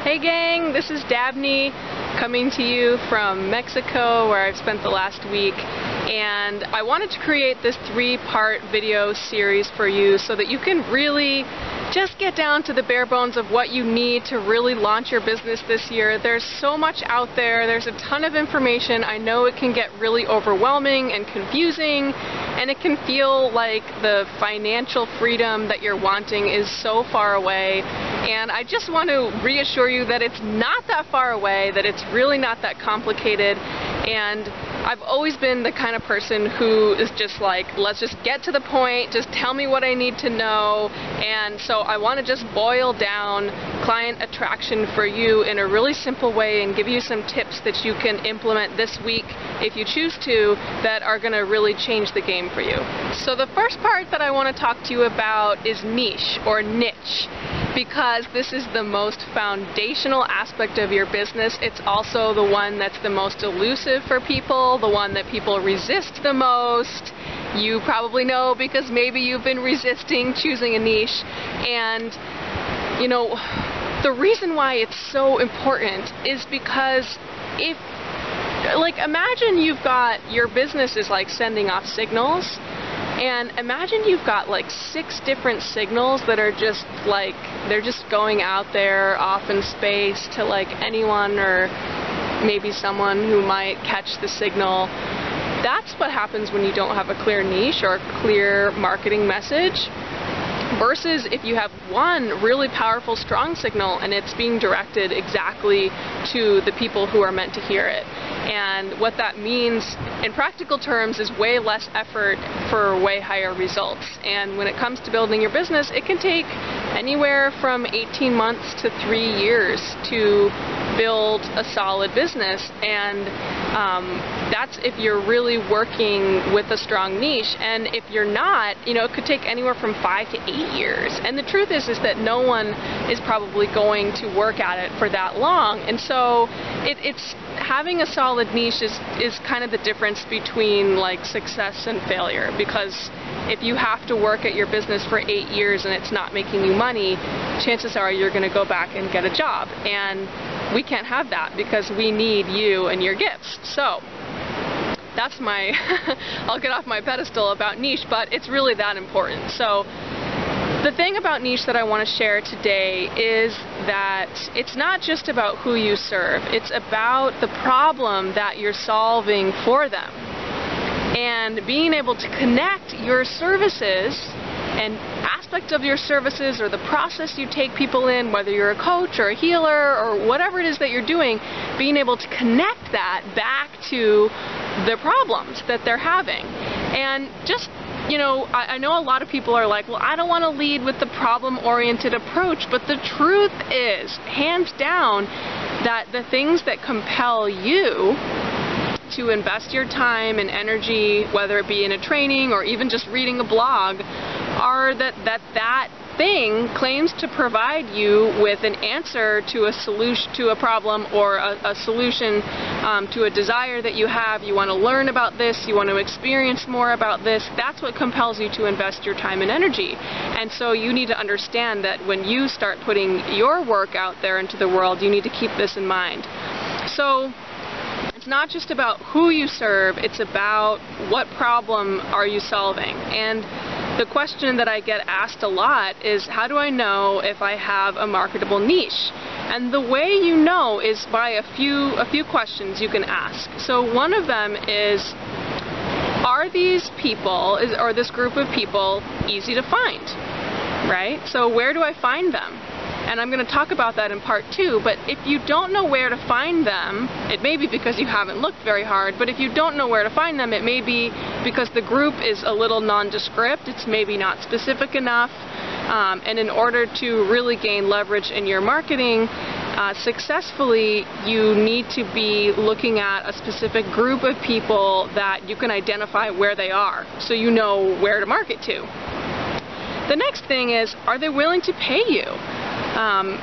Hey gang, this is Dabney coming to you from Mexico where I've spent the last week, and I wanted to create this 3-part video series for you so that you can really just get down to the bare bones of what you need to really launch your business this year. There's so much out there, there's a ton of information. I know it can get really overwhelming and confusing, and it can feel like the financial freedom that you're wanting is so far away. And I just want to reassure you that it's not that far away, that it's really not that complicated. And I've always been the kind of person who is just like, let's just get to the point, just tell me what I need to know. And so I want to just boil down client attraction for you in a really simple way and give you some tips that you can implement this week if you choose to, that are going to really change the game for you. So the first part that I want to talk to you about is niche or niche, because this is the most foundational aspect of your business. It's also the one that's the most elusive for people, the one that people resist the most. You probably know because maybe you've been resisting choosing a niche. And you know, the reason why it's so important is because if, like, imagine you've got, your business is like sending off signals, and imagine you've got like 6 different signals that are just like, they're just going out there off in space to like anyone or maybe someone who might catch the signal. That's what happens when you don't have a clear niche or a clear marketing message, versus if you have one really powerful, strong signal and it's being directed exactly to the people who are meant to hear it. And what that means in practical terms is way less effort for way higher results. And when it comes to building your business, it can take anywhere from 18 months to 3 years to build a solid business. And that's if you're really working with a strong niche. And if you're not, you know, it could take anywhere from 5 to 8 years. And the truth is that no one is probably going to work at it for that long. And so it's having a solid niche is kind of the difference between like success and failure, because if you have to work at your business for 8 years and it's not making you money, chances are you're going to go back and get a job. And we can't have that because we need you and your gifts. So that's my I'll get off my pedestal about niche, but it's really that important. So the thing about niche that I want to share today is that it's not just about who you serve, it's about the problem that you're solving for them. And being able to connect your services and aspect of your services or the process you take people in, whether you're a coach or a healer or whatever it is that you're doing, being able to connect that back to the problems that they're having. And just, you know, I know a lot of people are like, well, I don't want to lead with the problem-oriented approach, but the truth is, hands down, that the things that compel you to invest your time and energy, whether it be in a training or even just reading a blog, are that thing claims to provide you with an answer to a solution to a problem, or a solution to a desire that you have. You want to learn about this, you want to experience more about this. That's what compels you to invest your time and energy. And so you need to understand that when you start putting your work out there into the world, you need to keep this in mind. So it's not just about who you serve, it's about what problem are you solving. And the question that I get asked a lot is, how do I know if I have a marketable niche? And the way you know is by a few questions you can ask. So one of them is, are these people, or this group of people, easy to find? Right? So where do I find them? And I'm going to talk about that in part 2, but if you don't know where to find them, it may be because you haven't looked very hard, but if you don't know where to find them, it may be because the group is a little nondescript, it's maybe not specific enough, and in order to really gain leverage in your marketing successfully, you need to be looking at a specific group of people that you can identify where they are, so you know where to market to. The next thing is, are they willing to pay you?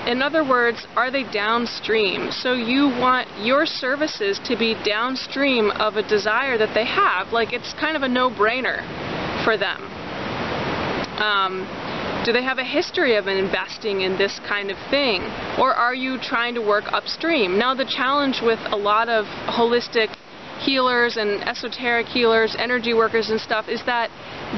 In other words, are they downstream? So you want your services to be downstream of a desire that they have. Like, it's kind of a no-brainer for them. Do they have a history of investing in this kind of thing? Or are you trying to work upstream? Now, the challenge with a lot of holistic healers and esoteric healers, energy workers and stuff, is that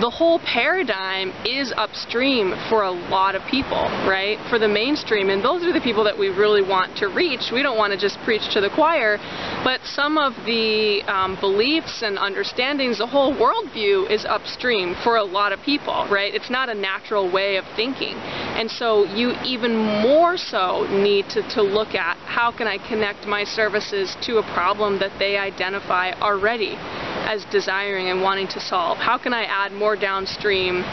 the whole paradigm is upstream for a lot of people, right? For the mainstream, and those are the people that we really want to reach. We don't want to just preach to the choir, but some of the beliefs and understandings, the whole worldview is upstream for a lot of people, right? It's not a natural way of thinking. And so you even more so need to look at, how can I connect my services to a problem that they identify already as desiring and wanting to solve? How can I add more downstream,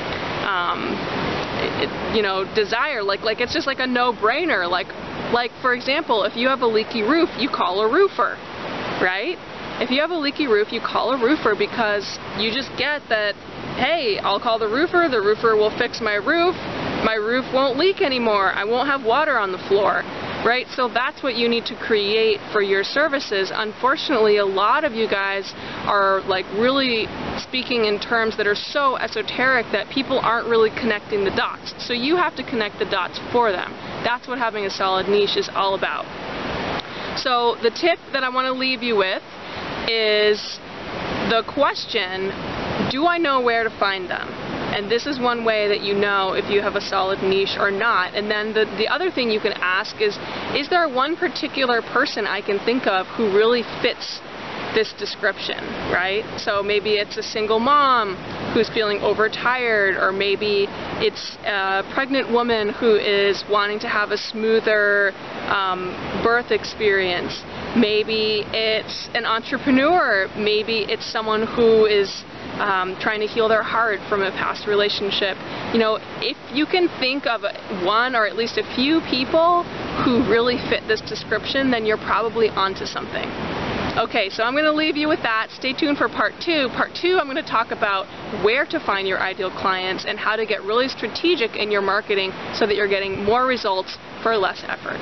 desire? Like it's just like a no-brainer. Like for example, if you have a leaky roof, you call a roofer, right? If you have a leaky roof, you call a roofer because you just get that, hey, I'll call the roofer will fix my roof won't leak anymore, I won't have water on the floor. Right? So that's what you need to create for your services. Unfortunately, a lot of you guys are like really speaking in terms that are so esoteric that people aren't really connecting the dots. So you have to connect the dots for them. That's what having a solid niche is all about. So the tip that I want to leave you with is the question, do I know where to find them? And this is one way that you know if you have a solid niche or not. And then the other thing you can ask is there one particular person I can think of who really fits this description, right? So maybe it's a single mom who's feeling overtired, or maybe it's a pregnant woman who is wanting to have a smoother birth experience. Maybe it's an entrepreneur. Maybe it's someone who is trying to heal their heart from a past relationship. You know, if you can think of one or at least a few people who really fit this description, then you're probably onto something. Okay, so I'm going to leave you with that. Stay tuned for part 2. Part 2, I'm going to talk about where to find your ideal clients and how to get really strategic in your marketing so that you're getting more results for less effort.